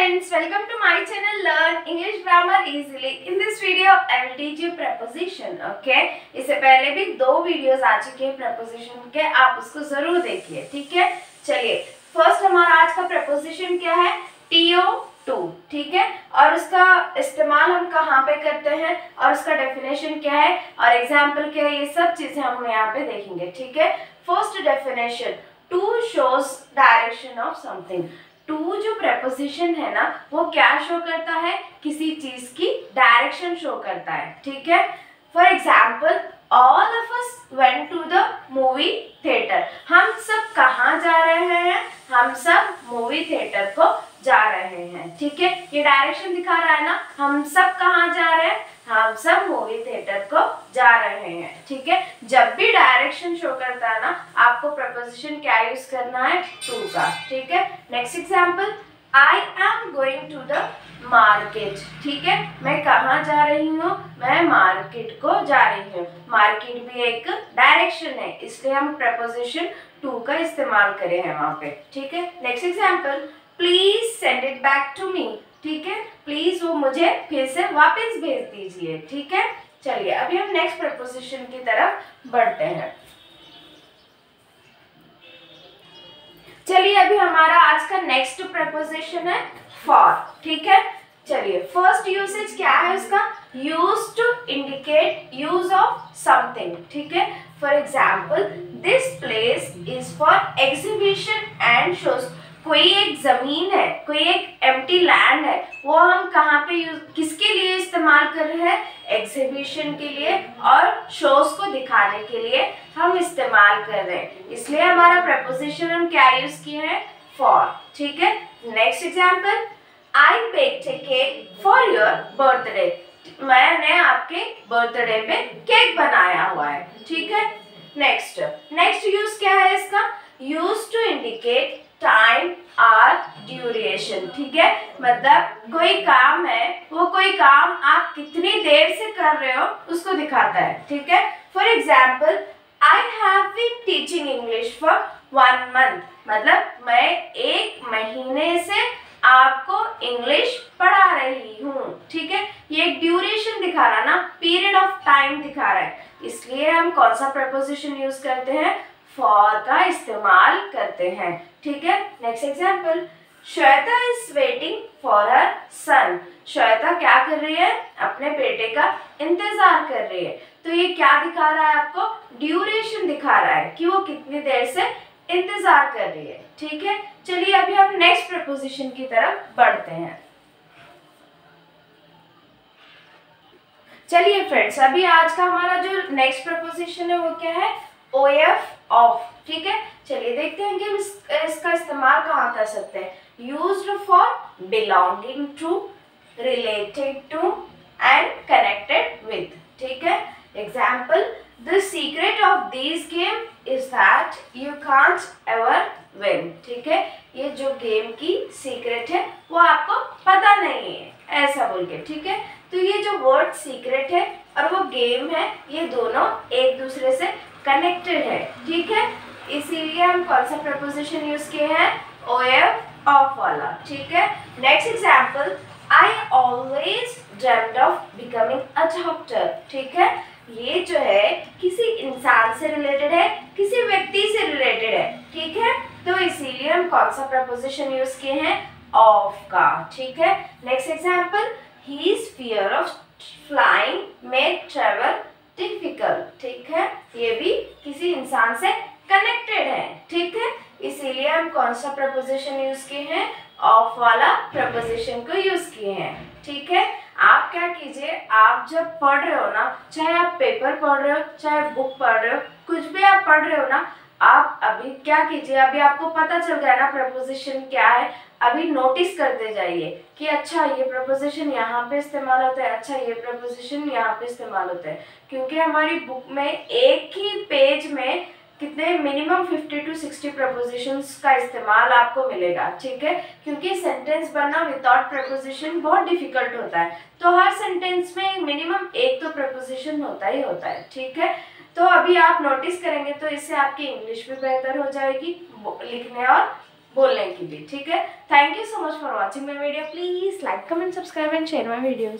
friends, welcome to my channel Learn English Grammar Easily. In this video, I will teach you preposition. Okay? इससे पहले भी 2 videos आ चुके हैं preposition के, आप उसको जरूर देखिए. ठीक है? चलिए, फर्स्ट हमारा आज का preposition क्या है? to. ठीक है? और उसका इस्तेमाल हम कहाँ पे करते हैं और उसका डेफिनेशन क्या है और एग्जाम्पल क्या है, ये सब चीजें हम यहाँ पे देखेंगे. ठीक है? First definition, to shows direction of something. To जो प्रेपोजिशन है ना, वो क्या शो करता है? किसी चीज की डायरेक्शन शो करता है. ठीक है? For example, all of us went to the movie theatre. हम सब कहाँ जा रहे हैं? हम सब मूवी थिएटर को जा रहे हैं. ठीक है? ये डायरेक्शन दिखा रहा है ना, हम सब कहाँ जा रहे हैं? हम सब मूवी थिएटर को जा रहे हैं. ठीक है? जब भी डायरेक्शन शो करता है ना, आपको प्रपोजिशन क्या यूज करना है? टू का. ठीक है? Next example, I am going to the market. ठीक है? मैं कहाँ जा रही हूँ? मैं मार्केट को जा रही हूँ. मार्केट भी एक डायरेक्शन है, इसलिए हम प्रपोजिशन टू का इस्तेमाल करे हैं वहां पे. ठीक है? Next example, please send it back to me. ठीक है? प्लीज वो मुझे फिर से वापस भेज दीजिए. ठीक है? चलिए, अभी हम नेक्स्ट प्रपोजिशन की तरफ बढ़ते हैं. चलिए, अभी हमारा आज का नेक्स्ट प्रपोजिशन है फॉर. ठीक है? चलिए, फर्स्ट यूसेज क्या है उसका? Use to indicate use of something. ठीक है? For example, this place is for exhibition and shows. कोई एक जमीन है, कोई एक एम्प्टी लैंड है, वो हम कहाँ पे यूज, किसके लिए इस्तेमाल कर रहे हैं? एग्जीबिशन के लिए और शोज को दिखाने के लिए हम इस्तेमाल कर रहे हैं. इसलिए हमारा प्रपोजिशन हम क्या यूज किए हैं? फॉर. ठीक है? Next example, I baked A cake for your birthday. मैंने आपके बर्थडे पे केक बनाया हुआ है. ठीक है? नेक्स्ट यूज क्या है इसका? यूज टू इंडिकेट टाइम और ड्यूरेशन. ठीक है? मतलब कोई काम है, वो कोई काम आप कितनी देर से कर रहे हो उसको दिखाता है. ठीक है? For example, I have been teaching English for 1 month. मतलब मैं 1 महीने से आपको इंग्लिश पढ़ा रही हूँ. ठीक है? ये एक ड्यूरेशन दिखा रहा है ना, पीरियड ऑफ टाइम दिखा रहा है. इसलिए हम कौन सा प्रपोजिशन यूज करते हैं? फॉर का इस्तेमाल करते हैं. ठीक है? Next example, Shweta is waiting for her son. Shweta क्या कर रही है? अपने बेटे का इंतजार कर रही है. तो ये क्या दिखा रहा है आपको? ड्यूरेशन दिखा रहा है कि वो कितनी देर से इंतजार कर रही है. ठीक है? चलिए, अभी हम नेक्स्ट प्रपोजिशन की तरफ बढ़ते हैं. चलिए फ्रेंड्स, अभी आज का हमारा जो नेक्स्ट प्रपोजिशन है वो क्या है? OF of. ठीक है? चलिए देखते हैं कि हम इसका इस्तेमाल कहाँ कर सकते हैं. Used for belonging to, related to and connected with. ठीक है? Example, the secret of this game is that you can't ever win. ठीक है? ये जो गेम की सीक्रेट है वो आपको पता नहीं है, ऐसा बोल के. ठीक है? तो ये जो वर्ड सीक्रेट है और वो गेम है, ये दोनों एक दूसरे से कनेक्टेड है. ठीक है? इसीलिए हम कौन सा प्रपोजिशन यूज किए हैं? OF ऑफ वाला. ठीक है? Next example, I always dreamed of becoming a doctor. ठीक है? ये जो है किसी इंसान से रिलेटेड है, किसी व्यक्ति से रिलेटेड है. ठीक है? तो इसीलिए हम कौन सा प्रपोजिशन यूज किए हैं? ऑफ का. ठीक है? Next example, his fear of flying made travel difficult. ठीक है? ये भी किसी इंसान से कनेक्टेड है. ठीक है? इसीलिए हम कौन सा प्रपोजिशन यूज किए हैं? ऑफ वाला प्रपोजिशन को यूज किए हैं. ठीक है? आप क्या कीजिए, आप जब पढ़ रहे हो ना, चाहे आप पेपर पढ़ रहे हो, चाहे बुक पढ़ रहे हो, कुछ भी आप पढ़ रहे हो ना, आप अभी क्या कीजिए, अभी आपको पता चल गया ना प्रपोजिशन क्या है, अभी नोटिस करते जाइए कि अच्छा ये प्रपोजिशन यहाँ पे इस्तेमाल होता है, अच्छा ये प्रपोजिशन यहाँ पे इस्तेमाल होता है. क्योंकि हमारी बुक में एक ही पेज में कितने मिनिमम 50 to 60 प्रपोजिशंस का इस्तेमाल आपको मिलेगा. ठीक है? क्योंकि सेंटेंस बनना विदाउट प्रपोजिशन बहुत डिफिकल्ट होता है, तो हर सेंटेंस में मिनिमम एक तो प्रपोजिशन होता ही होता है. ठीक है? तो अभी आप नोटिस करेंगे तो इससे आपकी इंग्लिश भी बेहतर हो जाएगी लिखने और बोलने की भी, ठीक है। Thank you so much for watching my video. Please like, comment, subscribe and share my videos.